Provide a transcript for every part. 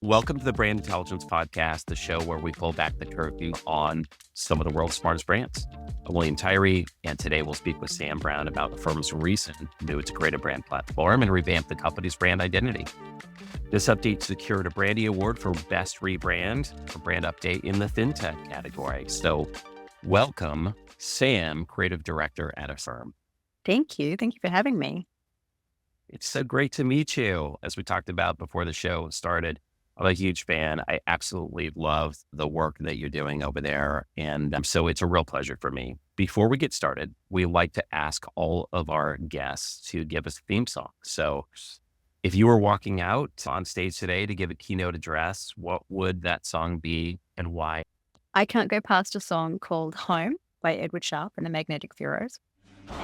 Welcome to the Brand Intelligence Podcast, the show where we pull back the curtain on some of the world's smartest brands. I'm William Tyree, and today we'll speak with Sam Brown about Affirm's recent move to create a brand platform and revamp the company's brand identity. This update secured a Brandie Award for Best Rebrand for brand update in the FinTech category. So welcome, Sam, Creative Director at Affirm. Thank you. Thank you for having me. It's so great to meet you. As we talked about before the show started, I'm a huge fan. I absolutely love the work that you're doing over there. And so it's a real pleasure for me. Before we get started, we like to ask all of our guests to give us a theme song. So if you were walking out on stage today to give a keynote address, what would that song be and why? I can't go past a song called Home by Edward Sharpe and the Magnetic Zeros. Let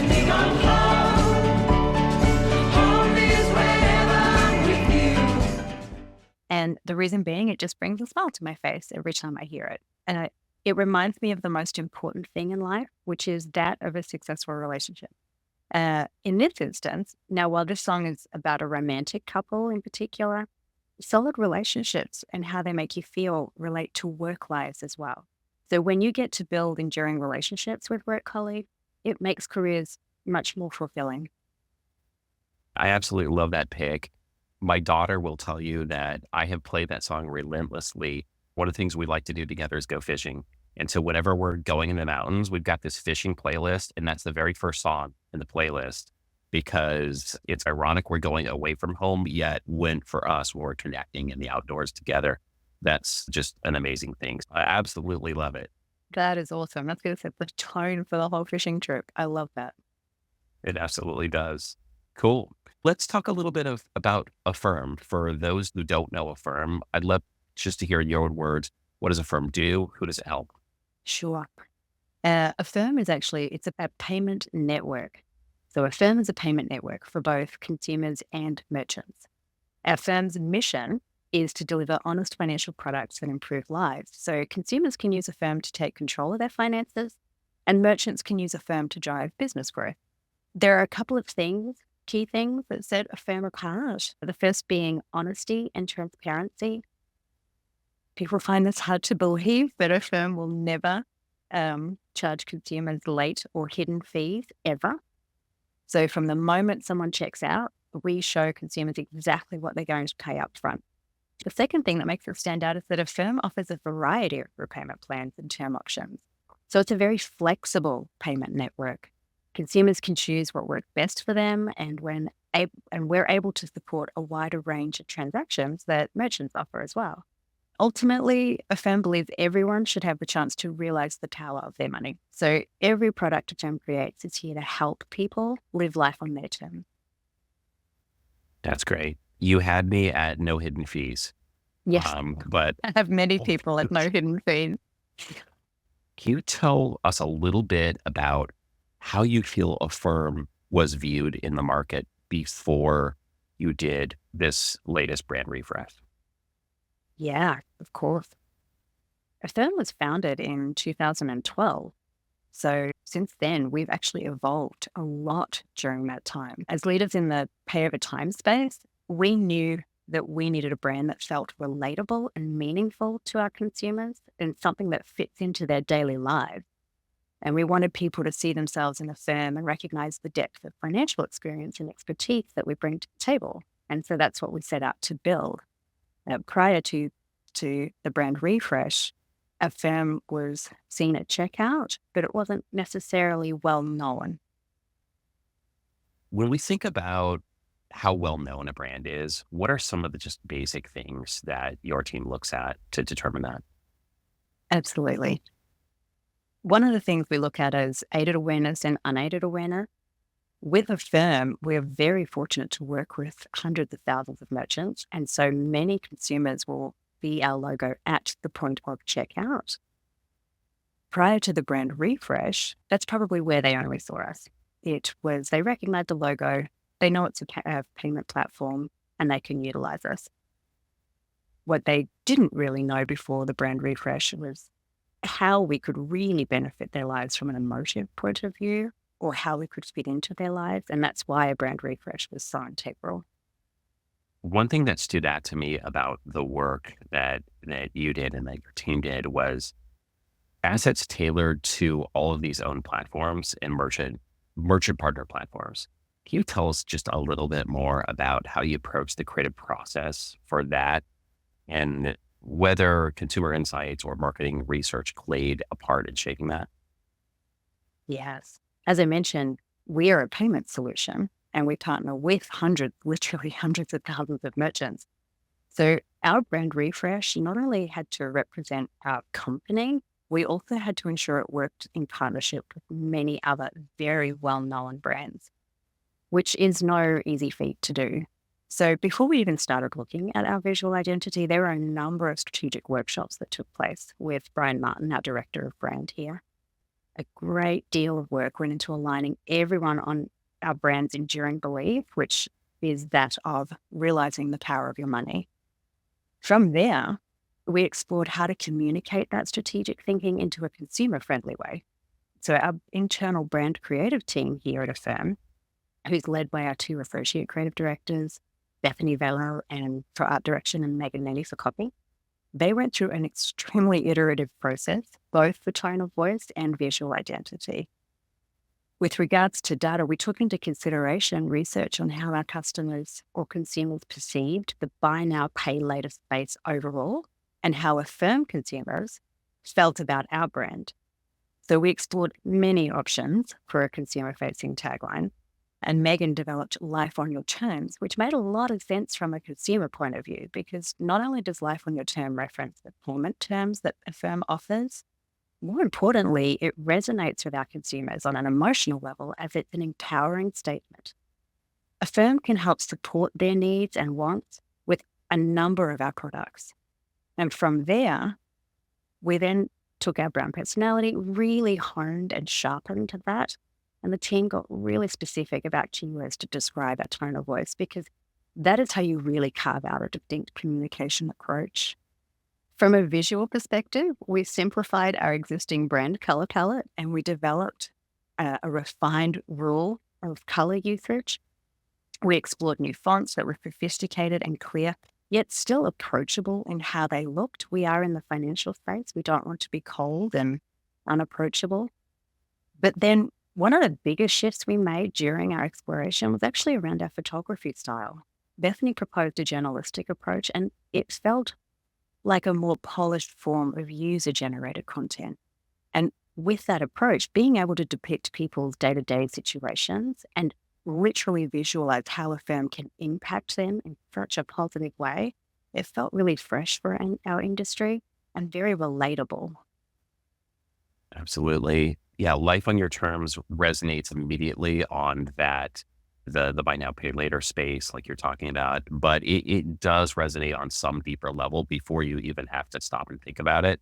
me go home. Home is wherever I'm with you. And the reason being, it just brings a smile to my face every time I hear it. And it reminds me of the most important thing in life, which is that of a successful relationship. In this instance, now, while this song is about a romantic couple in particular, solid relationships and how they make you feel relate to work lives as well. So when you get to build enduring relationships with work colleagues, it makes careers much more fulfilling. I absolutely love that pick. My daughter will tell you that I have played that song relentlessly. One of the things we like to do together is go fishing. And so whenever we're going in the mountains, we've got this fishing playlist, and that's the very first song in the playlist because it's ironic we're going away from home, yet when for us, when we're connecting in the outdoors together, that's just an amazing thing. I absolutely love it. That is awesome. That's going to set the tone for the whole fishing trip. I love that. It absolutely does. Cool. Let's talk a little bit about Affirm. For those who don't know Affirm, I'd love just to hear in your own words, what does Affirm do? Who does it help? Sure. Affirm is it's a payment network. So Affirm is a payment network for both consumers and merchants. Affirm's mission is to deliver honest financial products that improve lives. So consumers can use Affirm to take control of their finances, and merchants can use Affirm to drive business growth. There are a couple of key things that set Affirm apart. The first being honesty and transparency. People find this hard to believe, but Affirm will never charge consumers late or hidden fees ever. So from the moment someone checks out, we show consumers exactly what they're going to pay up front. The second thing that makes it stand out is that Affirm offers a variety of repayment plans and term options. So it's a very flexible payment network. Consumers can choose what works best for them, and we're able to support a wider range of transactions that merchants offer as well. Ultimately, Affirm believes everyone should have the chance to realize the power of their money. So every product Affirm creates is here to help people live life on their terms. That's great. You had me at no hidden fees. Yes, But I have many people at no hidden fees. can you tell us a little bit about how you feel Affirm was viewed in the market before you did this latest brand refresh? Yeah, of course. Affirm was founded in 2012. So since then, we've actually evolved a lot during that time. As leaders in the pay over time space, we knew that we needed a brand that felt relatable and meaningful to our consumers and something that fits into their daily lives. And we wanted people to see themselves in Affirm and recognize the depth of financial experience and expertise that we bring to the table. And so that's what we set out to build. Prior to the brand refresh, Affirm was seen at checkout, but it wasn't necessarily well known. When we think about how well known a brand is, what are some of the just basic things that your team looks at to determine that? Absolutely. One of the things we look at is aided awareness and unaided awareness. With Affirm, we're very fortunate to work with hundreds of thousands of merchants, and so many consumers will see our logo at the point of checkout. Prior to the brand refresh, that's probably where they only saw us. They recognized the logo, they know it's a payment platform, and they can utilize us. What they didn't really know before the brand refresh was how we could really benefit their lives from an emotive point of view, or how we could fit into their lives. And that's why a brand refresh was so integral. One thing that stood out to me about the work that you did and that your team did was assets tailored to all of these own platforms and merchant partner platforms. Can you tell us just a little bit more about how you approach the creative process for that and whether consumer insights or marketing research played a part in shaping that? Yes. As I mentioned, we are a payment solution and we partner with hundreds, literally hundreds of thousands of merchants. So our brand refresh not only had to represent our company, we also had to ensure it worked in partnership with many other very well-known brands, which is no easy feat to do. So before we even started looking at our visual identity, there were a number of strategic workshops that took place with Brian Martin, our director of brand here. A great deal of work went into aligning everyone on our brand's enduring belief, which is that of realizing the power of your money. From there, we explored how to communicate that strategic thinking into a consumer friendly way. So, our internal brand creative team here at Affirm, who's led by our two associate creative directors, Bethany Vella and for art direction and Megan Nenny for copy, they went through an extremely iterative process, both for tone of voice and visual identity. With regards to data, we took into consideration research on how our customers or consumers perceived the buy now, pay later space overall and how Affirm consumers felt about our brand. So we explored many options for a consumer facing tagline. And Megan developed Life on Your Terms, which made a lot of sense from a consumer point of view, because not only does Life on Your Term reference the payment terms that Affirm offers, more importantly, it resonates with our consumers on an emotional level as it's an empowering statement. Affirm can help support their needs and wants with a number of our products. And from there, we then took our brand personality, really honed and sharpened that. And the team got really specific about keywords to describe our tone of voice, because that is how you really carve out a distinct communication approach. From a visual perspective, we simplified our existing brand color palette and we developed a refined rule of color usage. We explored new fonts that were sophisticated and clear, yet still approachable in how they looked. We are in the financial space. We don't want to be cold and unapproachable. But then one of the biggest shifts we made during our exploration was actually around our photography style. Bethany proposed a journalistic approach, and it felt like a more polished form of user-generated content. And with that approach, being able to depict people's day-to-day situations and literally visualize how a firm can impact them in such a positive way, it felt really fresh for our industry and very relatable. Absolutely. Yeah, life on your terms resonates immediately on that the buy now pay later space like you're talking about, but it does resonate on some deeper level before you even have to stop and think about it.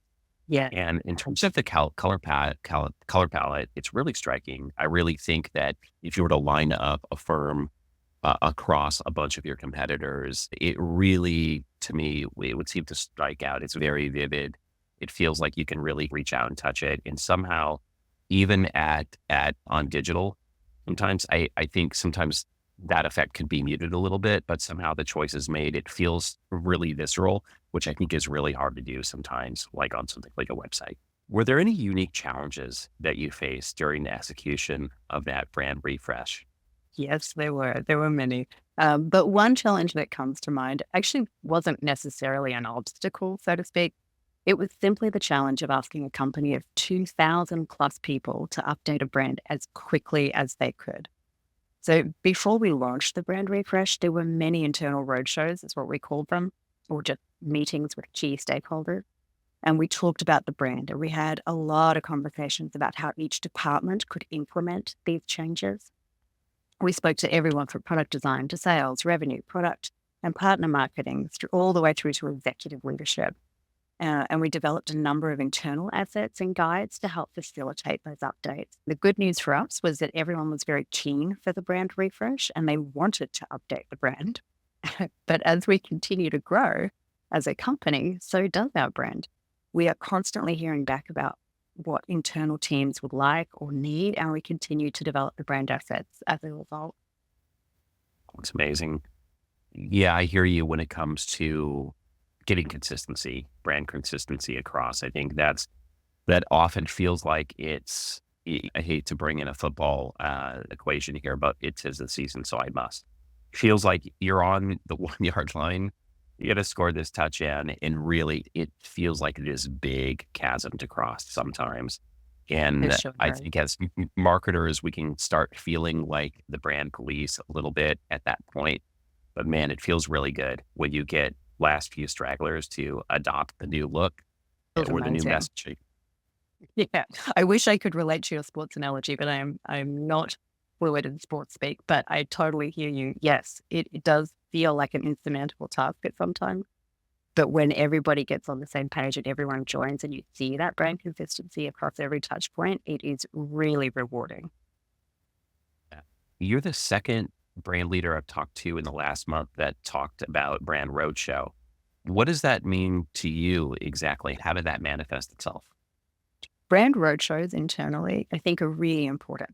Yeah. And in terms of the color palette, it's really striking. I really think that if you were to line up a firm across a bunch of your competitors, it really, to me, it would seem to strike out. It's very vivid. It feels like you can really reach out and touch it. And somehow, even at on digital, sometimes I think sometimes that effect could be muted a little bit, but somehow the choice is made. It feels really visceral, which I think is really hard to do sometimes, like on something like a website. Were there any unique challenges that you faced during the execution of that brand refresh? Yes, there were. There were many. But one challenge that comes to mind actually wasn't necessarily an obstacle, so to speak. It was simply the challenge of asking a company of 2,000 plus people to update a brand as quickly as they could. So before we launched the brand refresh, there were many internal roadshows, is what we called them, or just meetings with key stakeholders. And we talked about the brand, and we had a lot of conversations about how each department could implement these changes. We spoke to everyone from product design to sales, revenue, product, and partner marketing, all the way through to executive leadership. And we developed a number of internal assets and guides to help facilitate those updates. The good news for us was that everyone was very keen for the brand refresh and they wanted to update the brand. But as we continue to grow as a company, so does our brand. We are constantly hearing back about what internal teams would like or need, and we continue to develop the brand assets as a result. It's amazing. Yeah, I hear you when it comes to getting consistency, brand consistency across. I think that often feels like I hate to bring in a football equation here, but it is the season, so I must. Feels like you're on the 1 yard line. You got to score this touchdown, and really, it feels like this big chasm to cross sometimes. For And sure. I think as marketers, we can start feeling like the brand police a little bit at that point. But man, it feels really good when you get last few stragglers to adopt the new look Feels or the new amazing. messaging. Yeah. I wish I could relate to your sports analogy, but I'm not fluid in sports speak, but I totally hear you. Yes, it does feel like an insurmountable task at some time. But when everybody gets on the same page and everyone joins and you see that brand consistency across every touch point, it is really rewarding. Yeah. You're the second brand leader I've talked to in the last month that talked about brand roadshow. What does that mean to you exactly? How did that manifest itself? Brand roadshows internally, I think, are really important.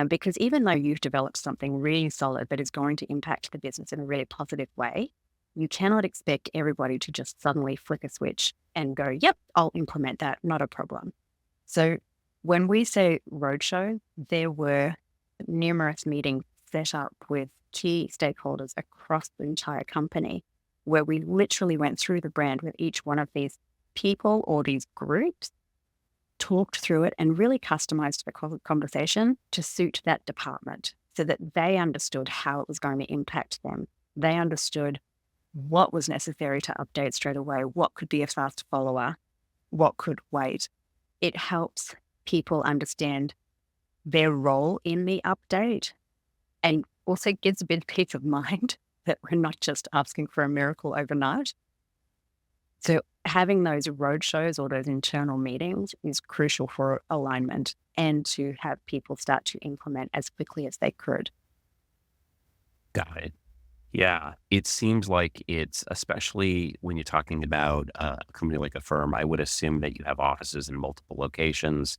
Because even though you've developed something really solid that is going to impact the business in a really positive way, you cannot expect everybody to just suddenly flick a switch and go, yep, I'll implement that, not a problem. So when we say roadshow, there were numerous meetings set up with key stakeholders across the entire company where we literally went through the brand with each one of these people or these groups, talked through it, and really customized the conversation to suit that department so that they understood how it was going to impact them. They understood what was necessary to update straight away, what could be a fast follower, what could wait. It helps people understand their role in the update and also gives a bit of peace of mind that we're not just asking for a miracle overnight. So having those roadshows or those internal meetings is crucial for alignment and to have people start to implement as quickly as they could. Got it. Yeah, it seems like it's especially when you're talking about a company like Affirm, I would assume that you have offices in multiple locations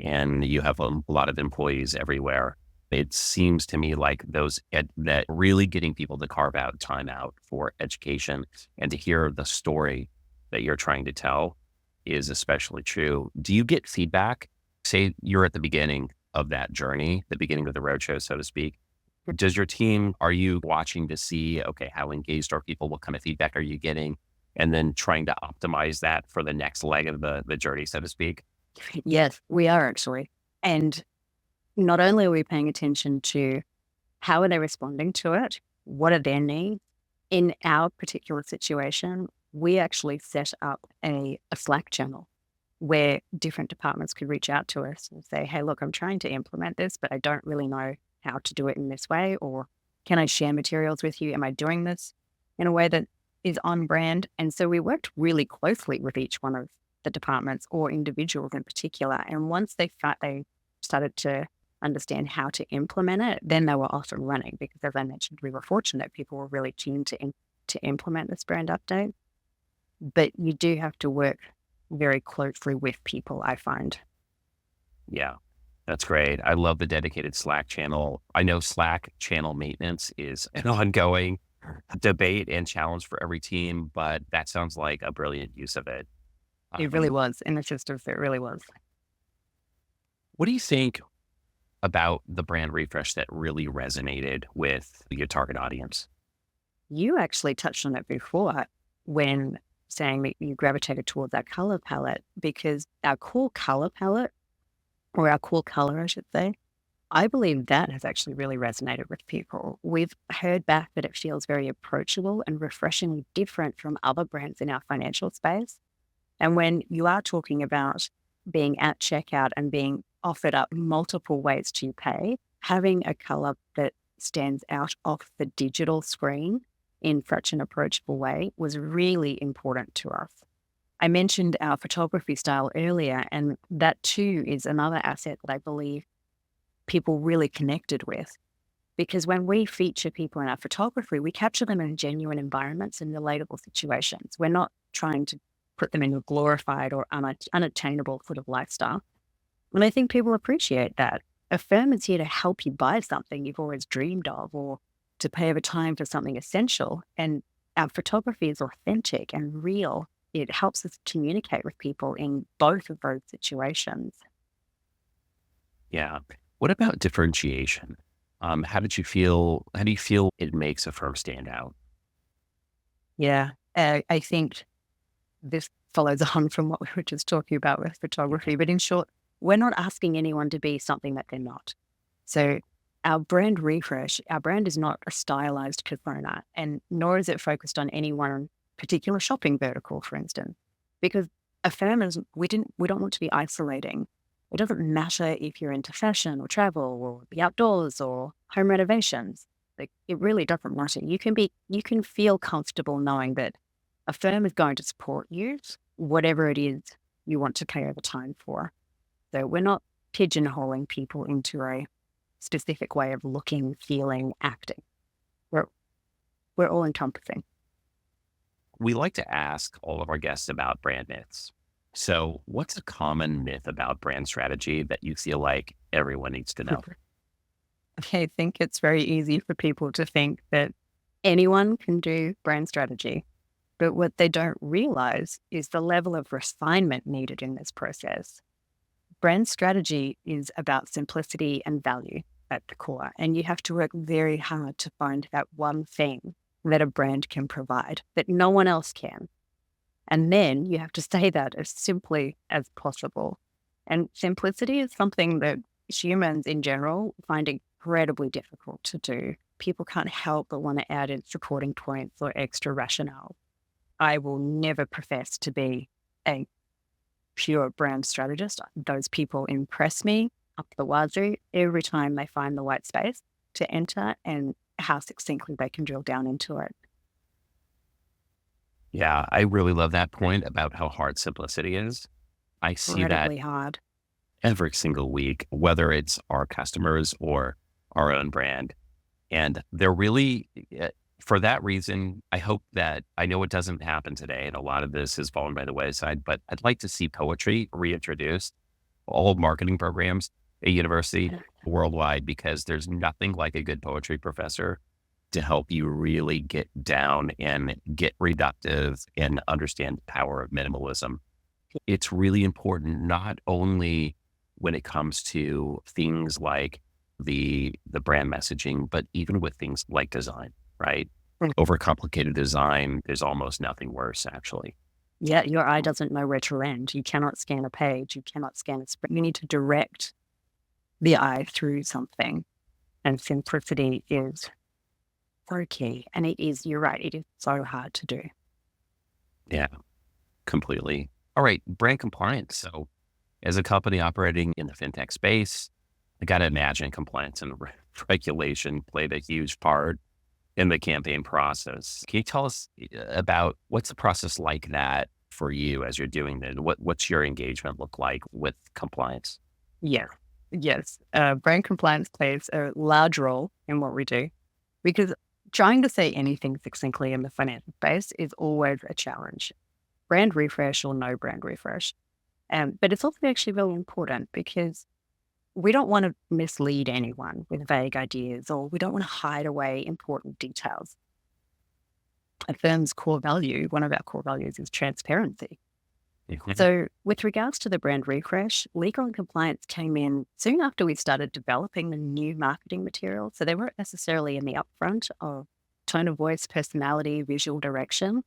and you have a lot of employees everywhere. It seems to me like that really getting people to carve out time out for education and to hear the story that you're trying to tell is especially true. Do you get feedback? Say you're at the beginning of that journey, the beginning of the roadshow, so to speak. Does your team, are you watching to see, okay, how engaged are people? What kind of feedback are you getting? And then trying to optimize that for the next leg of the journey, so to speak? Yes, we are actually. And not only are we paying attention to how are they responding to it, what are their needs? In our particular situation, we actually set up a Slack channel where different departments could reach out to us and say, hey, look, I'm trying to implement this, but I don't really know how to do it in this way. Or can I share materials with you? Am I doing this in a way that is on brand? And so we worked really closely with each one of the departments or individuals in particular. And once they started to understand how to implement it, then they were off and running because, as I mentioned, we were fortunate people were really keen to implement this brand update. But you do have to work very closely with people, I find. Yeah, that's great. I love the dedicated Slack channel. I know Slack channel maintenance is an ongoing debate and challenge for every team, but that sounds like a brilliant use of it. It really Um, was. In the systems, it really was. what do you think about the brand refresh that really resonated with your target audience? You actually touched on it before when saying that you gravitated towards our color palette because our core color palette, or our core color, I should say, I believe that has actually really resonated with people. We've heard back that it feels very approachable and refreshingly different from other brands in our financial space. And when you are talking about being at checkout and being offered up multiple ways to pay, having a color that stands out off the digital screen in such an approachable way was really important to us. I mentioned our photography style earlier, and that too is another asset that I believe people really connected with. Because when we feature people in our photography, we capture them in genuine environments and relatable situations. We're not trying to put them in a glorified or unattainable sort of lifestyle. And I think people appreciate that. A firm is here to help you buy something you've always dreamed of or to pay over time for something essential. And our photography is authentic and real. It helps us communicate with people in both of those situations. Yeah. What about differentiation? How did you feel? How do you feel it makes a firm stand out? Yeah. I think this follows on from what we were just talking about with photography. But in short, we're not asking anyone to be something that they're not. So our brand refresh, our brand is not a stylized persona, and nor is it focused on any one particular shopping vertical, for instance, because Affirm is we don't want to be isolating. It doesn't matter if you're into fashion or travel or the outdoors or home renovations. Like it really doesn't matter. You can feel comfortable knowing that a firm is going to support you, whatever it is you want to pay over time for. So we're not pigeonholing people into a specific way of looking, feeling, acting. We're we're all encompassing. We like to ask all of our guests about brand myths. So, what's a common myth about brand strategy that you feel like everyone needs to know? I think it's very easy for people to think that anyone can do brand strategy. But what they don't realize is the level of refinement needed in this process. Brand strategy is about simplicity and value at the core, and you have to work very hard to find that one thing that a brand can provide that no one else can. And then you have to say that as simply as possible. And simplicity is something that humans in general find incredibly difficult to do. People can't help but want to add in supporting points or extra rationale. I will never profess to be a pure brand strategist. Those people impress me up the wazoo every time they find the white space to enter and how succinctly they can drill down into it. Yeah, I really love that point about how hard simplicity is. I see that Incredibly hard. every single week, whether it's our customers or our own brand. And they're really, for that reason, I hope that I know it doesn't happen today. And a lot of this has fallen by the wayside, but I'd like to see poetry reintroduced, all marketing programs at university worldwide, because there's nothing like a good poetry professor to help you really get down and get reductive and understand the power of minimalism. It's really important, not only when it comes to things like the brand messaging, but even with things like design, right? Mm. Overcomplicated design, there's almost nothing worse, actually. Yeah, your eye doesn't know where to end. You cannot scan a page. You cannot scan a spread. You need to direct the eye through something. And simplicity is so key. And it is, you're right, it is so hard to do. Yeah, completely. All right, brand compliance. So, as a company operating in the fintech space, I got to imagine compliance and regulation played a huge part in the campaign process. Can you tell us about what's the process like that for you as you're doing that? What's your engagement look like with compliance? Yeah. Yes. Brand compliance plays a large role in what we do because trying to say anything succinctly in the financial space is always a challenge. Brand refresh or no brand refresh. But it's also actually really important because we don't want to mislead anyone with vague ideas or we don't want to hide away important details. A firm's core value, one of our core values is transparency. Mhm. So, with regards to the brand refresh, legal and compliance came in soon after we started developing the new marketing material. So, they weren't necessarily in the upfront of tone of voice, personality, visual direction,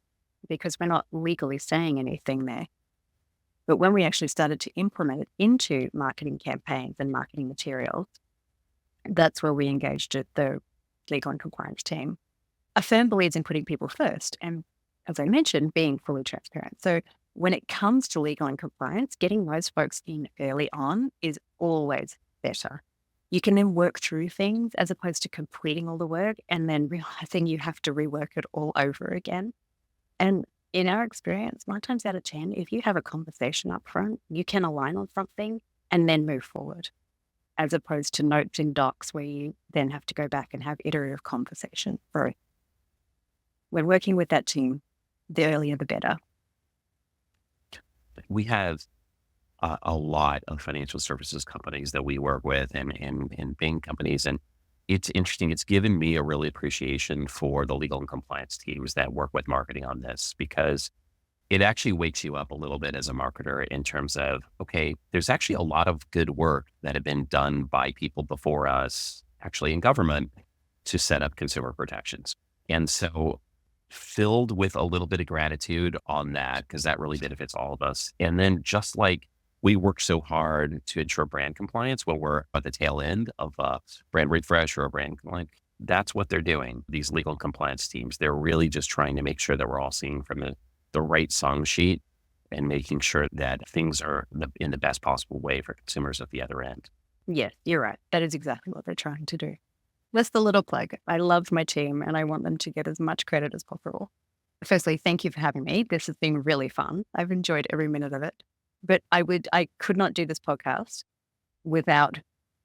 because we're not legally saying anything there. But when we actually started to implement it into marketing campaigns and marketing materials, that's where we engaged the legal and compliance team. A firm believes in putting people first and, as I mentioned, being fully transparent. So when it comes to legal and compliance, getting those folks in early on is always better. You can then work through things as opposed to completing all the work and then realizing you have to rework it all over again. And in our experience, 9 times out of 10, if you have a conversation up front, you can align on something and then move forward, as opposed to notes in docs where you then have to go back and have iterative conversation. So when working with that team, the earlier the better. We have a lot of financial services companies that we work with and bank companies. And it's interesting. It's given me a really appreciation for the legal and compliance teams that work with marketing on this, because it actually wakes you up a little bit as a marketer in terms of, okay, there's actually a lot of good work that had been done by people before us, actually in government, to set up consumer protections. And so filled with a little bit of gratitude on that, because that really benefits all of us. And then just like we work so hard to ensure brand compliance when we're at the tail end of a brand refresh or a brand compliance, that's what they're doing. These legal and compliance teams, they're really just trying to make sure that we're all seeing from the right song sheet and making sure that things are in the best possible way for consumers at the other end. Yes, you're right. That is exactly what they're trying to do. That's the little plug. I love my team and I want them to get as much credit as possible. Firstly, thank you for having me. This has been really fun. I've enjoyed every minute of it. But I could not do this podcast without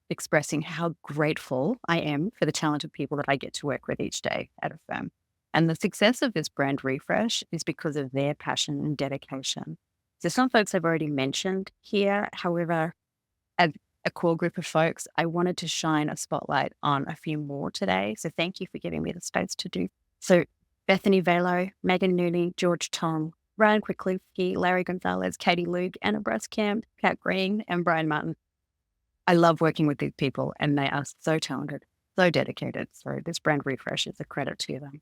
expressing how grateful I am for the talented people that I get to work with each day at Affirm. And the success of this brand refresh is because of their passion and dedication. So some folks I've already mentioned here. However, as a core group of folks, I wanted to shine a spotlight on a few more today. So thank you for giving me the space to do. So Bethany Velo, Megan Nooney, George Tong, Ryan Quicklinsky, Larry Gonzalez, Katie Luke, Anna Bruskamp, Kat Green, and Brian Martin. I love working with these people and they are so talented, so dedicated. So this brand refresh is a credit to them.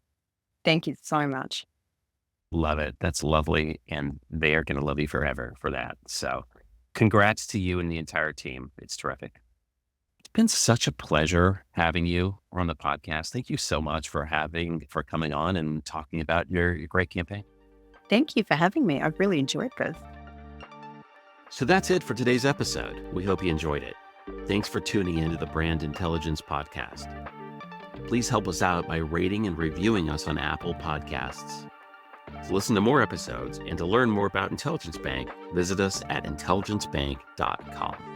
Thank you so much. Love it. That's lovely. And they are going to love you forever for that. So congrats to you and the entire team. It's terrific. It's been such a pleasure having you on the podcast. Thank you so much for coming on and talking about your great campaign. Thank you for having me. I've really enjoyed this. So that's it for today's episode. We hope you enjoyed it. Thanks for tuning into the Brand Intelligence Podcast. Please help us out by rating and reviewing us on Apple Podcasts. To listen to more episodes and to learn more about Intelligence Bank, visit us at intelligencebank.com.